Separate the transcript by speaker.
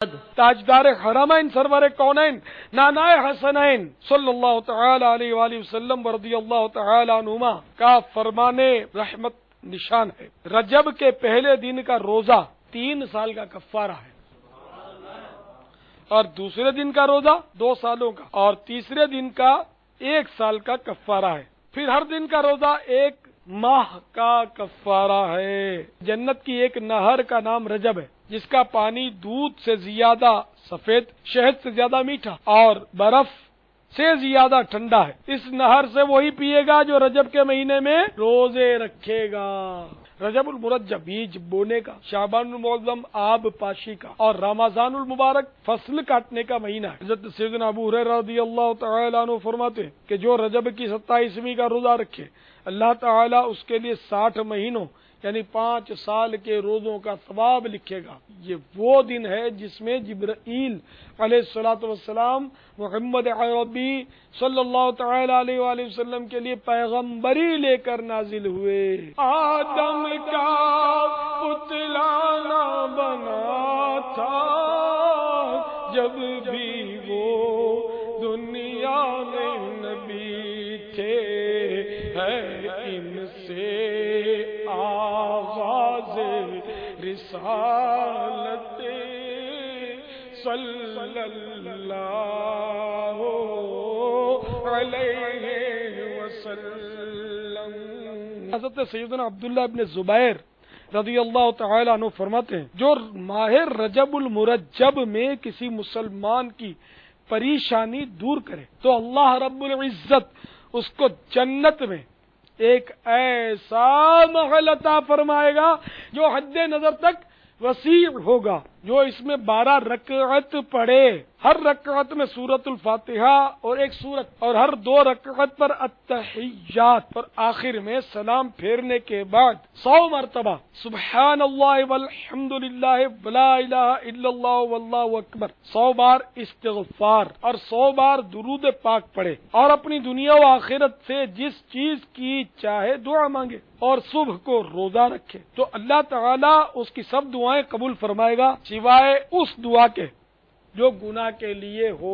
Speaker 1: تاجدار حرمین سرور کونین نانائے حسنین صلی اللہ تعالی علیہ وآلہ وسلم ورضی اللہ تعالی عنہما کا فرمان رحمت نشان ہے۔ رجب کے پہلے دن کا روزہ 3 سال کا کفارہ ہے، اور دوسرے دن کا روزہ 2 سالوں کا، اور تیسرے دن کا 1 سال کا کفارہ ہے۔ پھر ہر دن کا روزہ 1 ماہ کا کفارہ ہے۔ جنت کی ایک نہر کا نام رجب ہے، جس کا پانی دودھ سے زیادہ سفید، شہد سے زیادہ میٹھا اور برف سے زیادہ ٹھنڈا ہے۔ اس نہر سے وہی پیے گا جو رجب کے مہینے میں روزے رکھے گا۔ رجب المرجب بیج بونے کا، شعبان المعظم آب پاشی کا، اور رمضان المبارک فصل کاٹنے کا مہینہ ہے۔ حضرت سیدنا ابو ہریرہ رضی اللہ تعالی عنہ فرماتے ہیں کہ جو رجب کی 27ویں کا روزہ رکھے، اللہ تعالیٰ اس کے لیے 60 مہینوں یعنی 5 سال کے روزوں کا ثواب لکھے گا۔ یہ وہ دن ہے جس میں جبرائیل علیہ السلام محمد عربی صلی اللہ تعالی علیہ وآلہ وسلم کے لیے پیغمبری لے کر نازل ہوئے۔ آدم کا پتلا نہ بنا تھا جب بھی وہ دنیا میں نبی تھے، ہے ان سے آغاز رسالت صلی اللہ علیہ وسلم۔ حضرت سیدنا عبداللہ ابن زبیر رضی اللہ تعالی عنہ فرماتے ہیں، جو ماہ رجب المرجب میں کسی مسلمان کی پریشانی دور کرے تو اللہ رب العزت اس کو جنت میں ایک ایسا محل عطا فرمائے گا جو حد نظر تک وسیع ہوگا۔ جو اس میں 12 رکعت پڑھے، ہر رکعت میں سورۃ الفاتحہ اور ایک سورت، اور ہر 2 رکعت پر التحیات، اور آخر میں سلام پھیرنے کے بعد 100 مرتبہ سبحان اللہ والحمد للہ ولا الہ الا اللہ واللہ اکبر، 100 بار استغفار اور 100 بار درود پاک پڑھے، اور اپنی دنیا و آخرت سے جس چیز کی چاہے دعا مانگے، اور صبح کو روزہ رکھے، تو اللہ تعالیٰ اس کی سب دعائیں قبول فرمائے گا، سوائے اس دعا کے جو گناہ کے لیے ہو۔